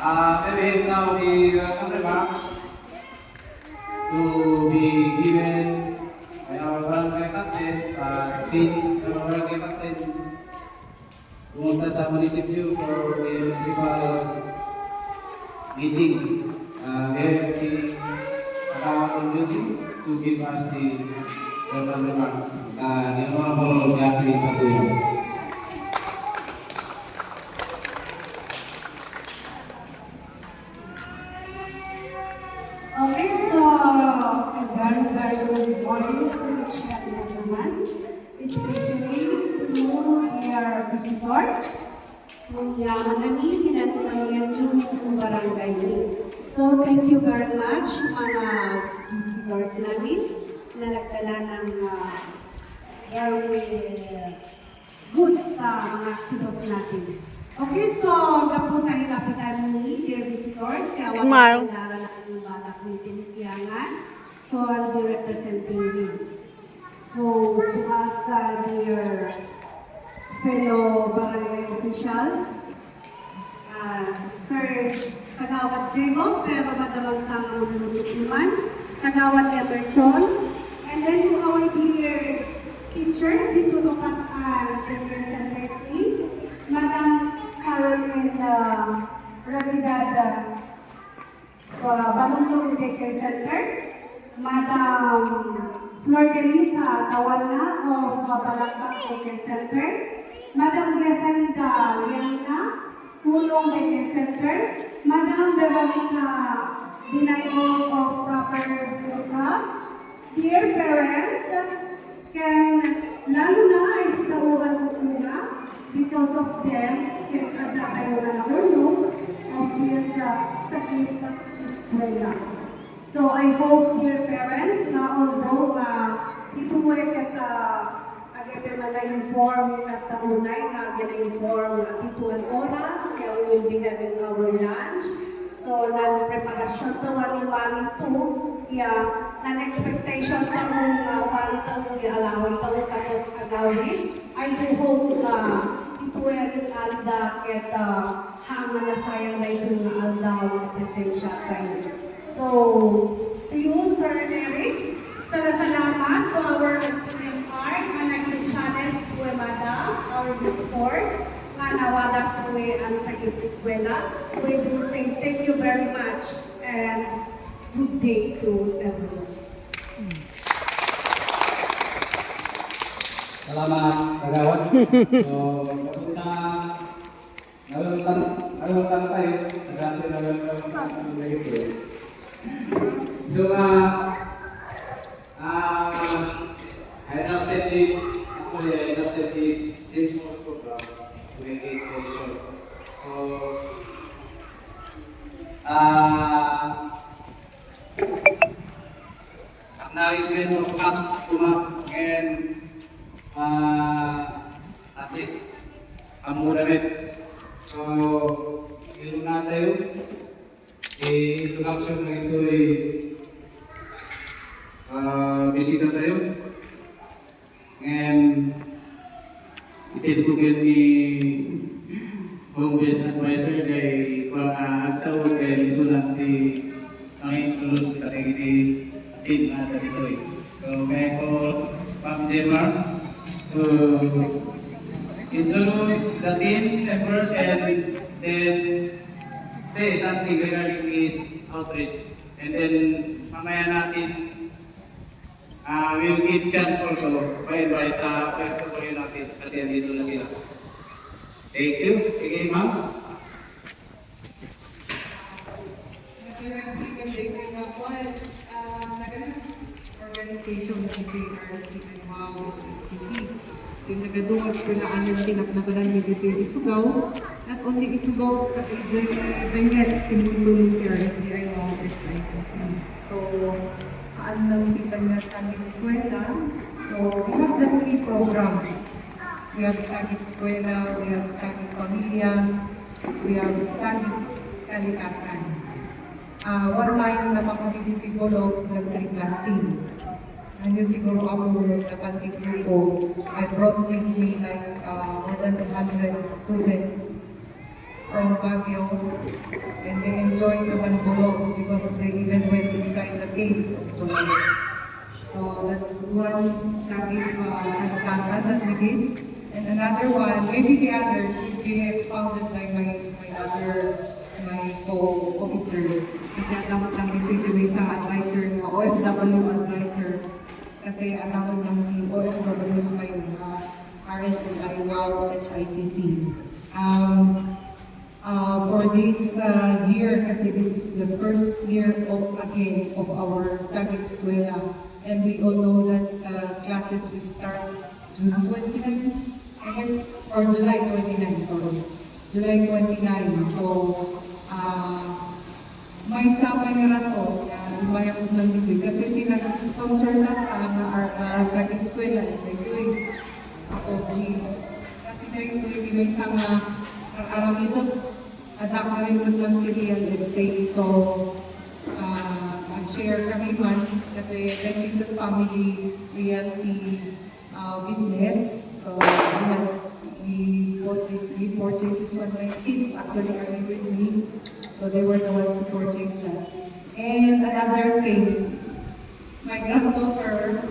Maybe now the remark to be given by our barangay captain, since our barangay captain pumunta sa munisipyo for the municipal meeting. We have the on duty to give us the remark. The Honorable Jacqueline Patuyo. Okay, so a very good morning to each and everyone, especially to your visitors. Kung kami, hinatuloyan yung itong barangay ni. So, thank you very much mga visitors namin na nagdala ng very good sa mga kilos natin. Okay, so gaputan hirapitan ni dear visitors. Kaya wala na ang balak ni kiangan. So, I'll be representing you. So, to us, dear fellow barangay officials, Sir Kagawad Diego, pero madalang sa mga iman, Kagawad Emerson, and then to our dear teachers, itulukat ang Daycare Center C, Madam Caroline Ravidad, Balulong Daycare Center, Madam Flor Delisa Tawana of Balakbak Daycare Center, Madam Gresenda Liangna, Pulong Daycare Center, Madam Veronica Binayo of Proper Hucab. Dear parents, can lalo na ay sitauhan ko muna because of them, can ada kayo na nahulong of this sakit eskwela. So I hope, dear parents, na although ito at again na-inform kasta unay na na-inform at ito ang oras, kaya we will be having our lunch. So, na-preparasyon daw ang imali ito, kaya na-expectation pa kung wali ito, kaya alawin ito, tapos agawin. I do hope na ito ay aging alida at hangan na sayang na ito na aldaw at presensya tayo. So, to you, Sir Eric, salamat to our MR, managing channel to Madam, our support, nawala po ang sakit eskwela. We do say thank you very much and good day to everyone. Salamat, Kagawad. So, kapunta, nalulutang tayo. Nagante nalulutang tayo. So, I adopted this simple program to make it very short. So, acknowledgement of apps and at least amulamit. So, yun na tayo. Introduction na ito ay bisita tayo. And ititugan ni Home Based Advisor kay Agsaw kay Sulat ni Panginoon sa ating team na dito. So, may ko Ma'am Gemma to introduce the team members and then say something regarding his outreach. And then mamaya natin we'll give chance also by sa portfolio natin kasi andito na sila. Thank you. Okay, ma'am. Organization between RSDI and Hubab, which is yung nagaduwas ko na ang tinapnabalan niya dito yung ifugao. Not only ifugao, pati dyan benget, tinulong kay RSDI and Hubab exercises. So, nang kita niya sa aming eskwela. So, we have the 3 programs. We have Sagit Eskwela, we have Sagit Pamilya, we have Sagit Kalikasan. One line na makakibigolog ng tree planting. Ano siguro ako napantig ko, I brought with me like more than 200 students. from Baguio, and they enjoyed the Manbolog because they even went inside the caves of Bolog. So that's one saging kalikasan that we did. And another one, maybe the others will be expounded by my co-officers. Kasi alam lang ito yung isang advisor, OFW advisor. Kasi alam lang yung OFWs na yung RSDI, HICC. For this year, kasi this is the first year of our saging eskwela. And we all know that classes will start June 29, I guess, or July 29, sorry. July 29. So, may sabay na rason na lumayang ko ng libig kasi tinag-sponsor na ang saging eskwela is like doing ako, kasi na ito yung may isang aram ito adaka rin ko ng real estate. So, share kami man kasi renting the family realty business. So we purchased this one. My kids actually are with me, so they were the ones who purchased that. And another thing, my granddaughter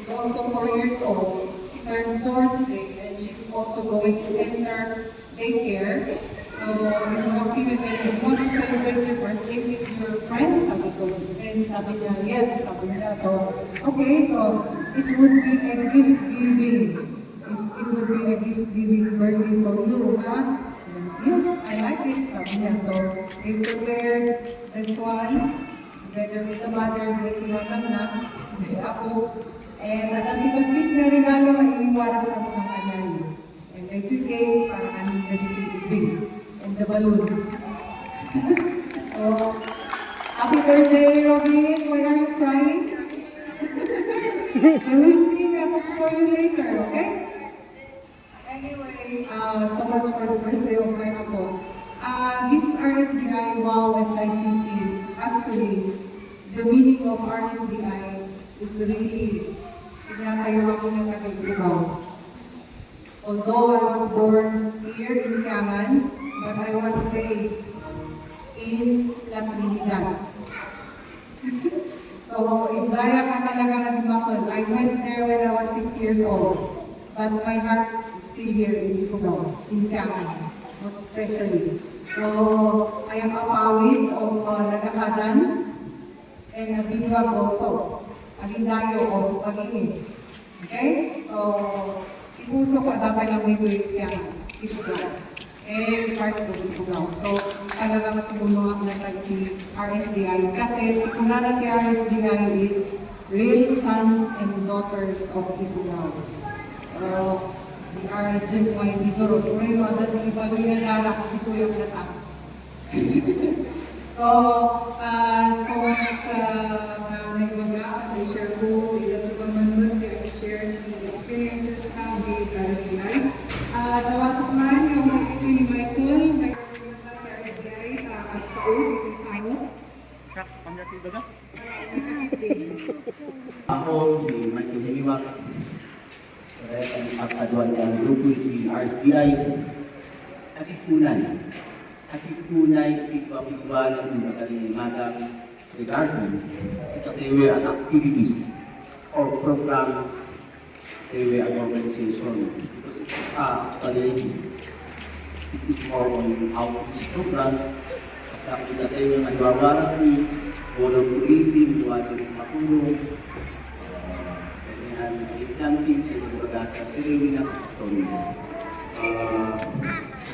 is also 4 years old. She turned 4 today, and she's also going to enter daycare. So, if you want to celebrate your birthday with your friends, sabi ko. And sabi niya, yes, sabi niya. So, okay, so it would be a gift-giving. It would be a gift-giving birthday for you, huh? Yes, I like it, sabi niya. So, they prepared these ones together with the mother, with kingan na, with ako. And at ang tipasit na regalo ay iwaras na mo ng kanyang. And every day, para kami big. And the balloons. So, happy birthday, Robin. Why are you crying? I will sing for you later, okay? Anyway, so much for the birthday of my uncle. This RSDI, HICC, actually, the meaning of RSDI is really, tinatayo ako ng Ifugao. Although I was born here in Kiangan, but I was raised in La Trinidad. So, in Jaya ka talaga nagmakal. I went there when I was 6 years old. But my heart is still here in Ifugao, in Kiangan, most especially. So, I am a pawid of Nagakadan and a bigwag also. Alindayo of Pagingin. Okay? So, ipuso ko dapat lang may tuwing Kiangan, Ifugao. And parts of Ifugao. So, talaga matulungan ako ng RSDI. Kasi, tikunanan kay RSDI is real sons and daughters of Ifugao. So, we are genuine Igoro. Tuloy mo, at yung iba yung nalara, ito yung nata. So, so much nagmaga, I share ko, ito pa man doon, I share the experiences na with RSDI. Tawatok man yung ito ni Michael, RSDI, at sa ito sa iyo. Ako, si Michael Hubab, at adwan ang grupo si RSDI, at si Kunay. At si Kunay, pigwa-pigwa ng magaling madam regarding ikatewe at activities or programs tewe ang organization. Because it's it is more on outreach programs. Tapos sa tewe ang iwawaras ni walang tourism, buwasan ng matulong, planting sa mga sa tewe na kakatomi.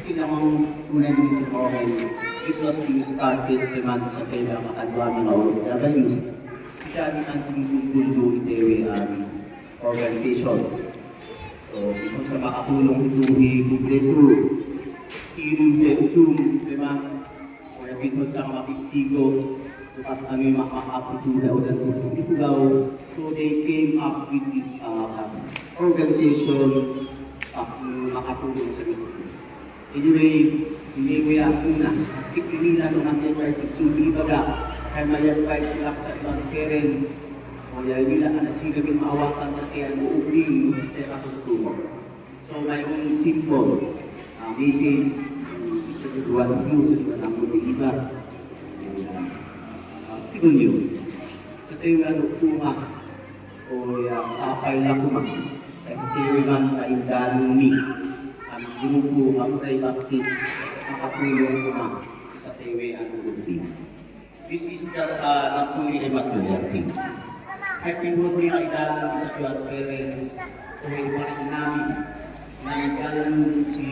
Kailangan unang dito mo this was being started naman sa kaya makadwa ng OFWs. Sika naman sa mundo itewe organization. So, kung sa makatulong ito kumpleto, hiring jechum, diba? O yung sa makiktigo, bukas kami makakatutunan o dyan Ifugao. So, they came up with this organization makatulong sa ito. Anyway, hindi ko yan una. Pipilila nung ang FRT2 ibaga. Kaya may advice sila sa mga parents. O yan nila ang sila maawatan sa kaya uubing sa katutulong. So, may own simple message sa duwan mo, sa duwan ang iba. Tingnan niyo, sa tayo ano kuma, o sapay lang kuma, at tayo man kaindahan ni, ang grupo, ang privacy, makatulong kuma sa tayo ano Giving. This is just not only a material thing. Ay pinod niya kaindahan sa iyo at parents, o yung parang namin, na nagkalunod si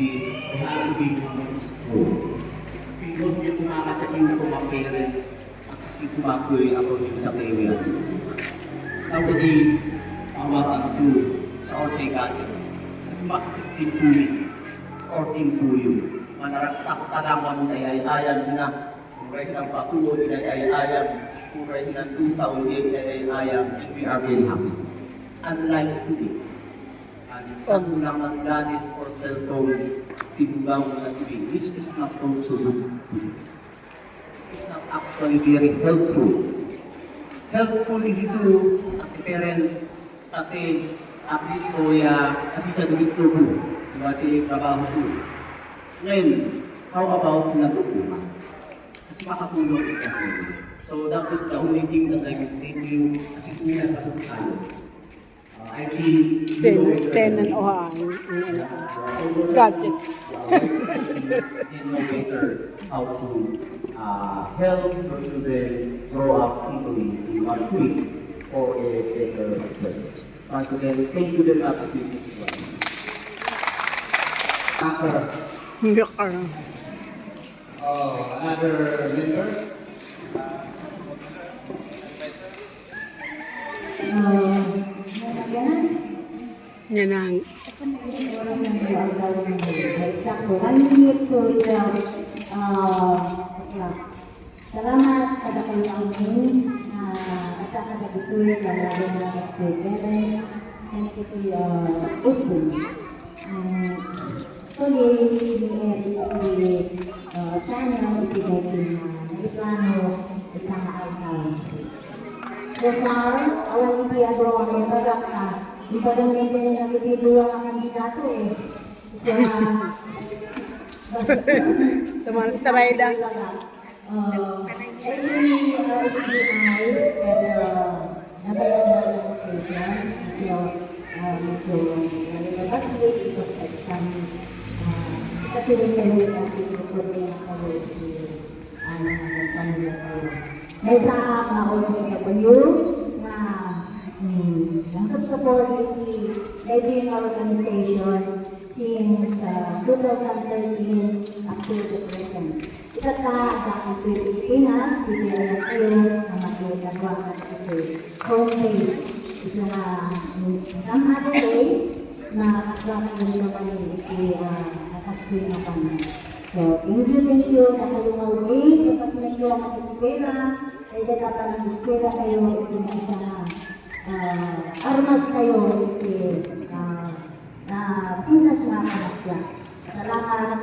Hubab ng school. Pinod niya kumama sa iyo ko mga parents at si kumakoy ako din sa kaya. Nowadays, ang watang do sa Oche Gadgets, kasi makasipin po or timpuyo. Manaragsak talaman ay ayam na. Kuray ng patulo ay ayam. Kuray ng 2,000 ay ayam. And we are very happy. Unlike today, sa kulang ng gadgets or cellphone, tibugaw na Giving, which is not also good. It's not actually very helpful. Helpful is ito as a parent kasi at least ko kasi siya gusto ko. Diba siya trabaho ko. Ngayon, how about natutuma? Kasi makatulong siya ko. So that is the only thing that I can say to you kasi tuminan pa siya tayo. I think Tenan o gadget. They know better how to help your children grow up in one week or a better person. Once again, thank you very much, Mr. Another member? Yan ang Example, unmute to salamat kada kayo ang at kada ito'y kalagay na parents and ito'y open. Tuloy, ni channel, ipinagin na plano isang outcome. So far, awan hindi agawa ng bagak na ibagang hindi na nakitibulang ang kandidato eh. So, taray lang. Every RSDI and nabayan na organization. So, medyo nalilabas din ito sa isang kasi rin kayo natin ito rin ang kayo nagpanila kayo. May sa OFW na nag-support leading organization since 2013 up to the present. Ikata sa Pilipinas, hindi na kayo na mag-nagawa ng home base. So some other ways na kayo naman nakastin na kami. So, thank you na kayo maulit, kasi medyo ang eskwela, ay dapat ng eskwela kayo, isa na armas kayo, na pintas na kanakya. Salamat.